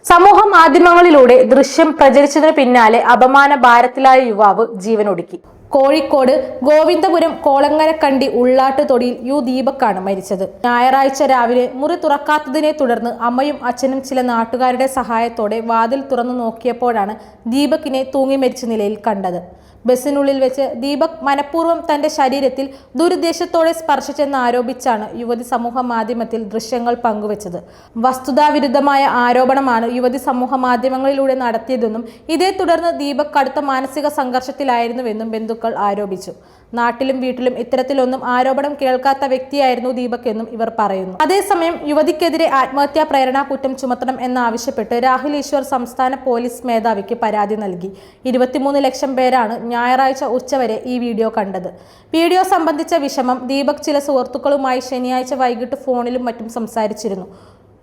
സമൂഹ മാധ്യമങ്ങളിലൂടെ ദൃശ്യം പ്രചരിച്ചതിനു പിന്നാലെ അപമാന ഭാരത്തിലായ യുവാവ് ജീവനൊടുക്കി. കോഴിക്കോട് ഗോവിന്ദപുരം കോളങ്ങരക്കണ്ടി ഉള്ളാട്ടുതൊടിയിൽ ദീപക്കാണ് മരിച്ചത്. ഞായറാഴ്ച രാവിലെ മുറി തുറക്കാത്തതിനെ തുടർന്ന് അമ്മയും അച്ഛനും ചില നാട്ടുകാരുടെ സഹായത്തോടെ വാതിൽ തുറന്നു നോക്കിയപ്പോഴാണ് ദീപകിനെ തൂങ്ങി മരിച്ച നിലയിൽ കണ്ടത്. ബസ്സിനുള്ളിൽ വെച്ച് ദീപക് മനഃപൂർവ്വം തന്റെ ശരീരത്തിൽ ദുരുദ്ദേശത്തോടെ സ്പർശിച്ചെന്ന് ആരോപിച്ചാണ് യുവതി സമൂഹ മാധ്യമത്തിൽ ദൃശ്യങ്ങൾ പങ്കുവച്ചത്. വസ്തുതാവിരുദ്ധമായ ആരോപണമാണ് യുവതി സമൂഹ മാധ്യമങ്ങളിലൂടെ നടത്തിയതെന്നും ഇതേ തുടർന്ന് ദീപക് കടുത്ത മാനസിക സംഘർഷത്തിലായിരുന്നുവെന്നും ബന്ധുക്കൾ ആരോപിച്ചു. നാട്ടിലും വീട്ടിലും ഇത്തരത്തിലൊന്നും ആരോപണം കേൾക്കാത്ത വ്യക്തിയായിരുന്നു ദീപക് എന്നും ഇവർ പറയുന്നു. അതേസമയം യുവതിക്കെതിരെ ആത്മഹത്യാ പ്രേരണാ കുറ്റം ചുമത്തണം എന്നാവശ്യപ്പെട്ട് രാഹുൽ ഈശ്വർ സംസ്ഥാന പോലീസ് മേധാവിക്ക് പരാതി നൽകി. 23 ലക്ഷം പേരാണ് ഞായറാഴ്ച ഉച്ചവരെ ഈ വീഡിയോ കണ്ടത്. വീഡിയോ സംബന്ധിച്ച വിഷമം ദീപക് ചില സുഹൃത്തുക്കളുമായി ശനിയാഴ്ച വൈകിട്ട് ഫോണിലും മറ്റും സംസാരിച്ചിരുന്നു.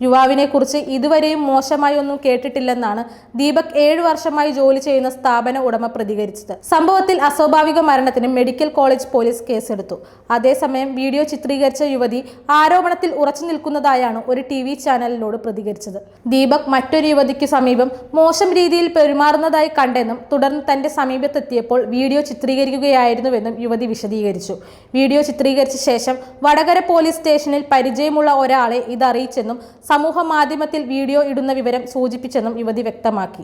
യുവാവിനെ കുറിച്ച് ഇതുവരെയും മോശമായി ഒന്നും കേട്ടിട്ടില്ലെന്നാണ് ദീപക് 7 വർഷമായി ജോലി ചെയ്യുന്ന സ്ഥാപന ഉടമ പ്രതികരിച്ചത്. സംഭവത്തിൽ അസ്വാഭാവിക മരണത്തിന് മെഡിക്കൽ കോളേജ് പോലീസ് കേസെടുത്തു. അതേസമയം വീഡിയോ ചിത്രീകരിച്ച യുവതി ആരോപണത്തിൽ ഉറച്ചു നിൽക്കുന്നതായാണ് ഒരു TV ചാനലിനോട് പ്രതികരിച്ചത്. ദീപക് മറ്റൊരു യുവതിക്ക് സമീപം മോശം രീതിയിൽ പെരുമാറുന്നതായി കണ്ടെന്നും തുടർന്ന് തന്റെ സമീപത്തെത്തിയപ്പോൾ വീഡിയോ ചിത്രീകരിക്കുകയായിരുന്നുവെന്നും യുവതി വിശദീകരിച്ചു. വീഡിയോ ചിത്രീകരിച്ച ശേഷം വടകര പോലീസ് സ്റ്റേഷനിൽ പരിചയമുള്ള ഒരാളെ ഇതറിയിച്ചെന്നും സമൂഹ മാധ്യമത്തിൽ വീഡിയോ ഇടുന്ന വിവരം സൂചിപ്പിച്ചെന്നും യുവതി വ്യക്തമാക്കി.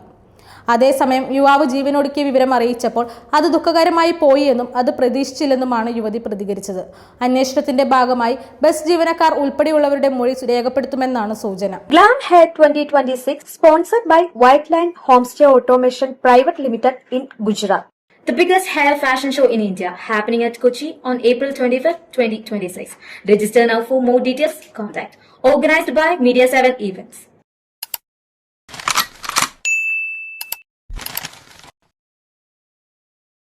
അതേസമയം യുവാവ് ജീവനൊടുക്കിയ വിവരം അറിയിച്ചപ്പോൾ അത് ദുഃഖകരമായി പോയി എന്നും അത് പ്രതീക്ഷിച്ചില്ലെന്നുമാണ് യുവതി പ്രതികരിച്ചത്. അന്വേഷണത്തിന്റെ ഭാഗമായി ബസ് ജീവനക്കാർ ഉൾപ്പെടെയുള്ളവരുടെ മൊഴി രേഖപ്പെടുത്തുമെന്നാണ് സൂചന. Glam Hair 2026 sponsored by Whiteland Homestay Automation Private Limited in Gujarat. The biggest hair fashion show in India happening at Kochi on April 25th, 2026. Register now for more details. Contact. Organized by Media 7 Events.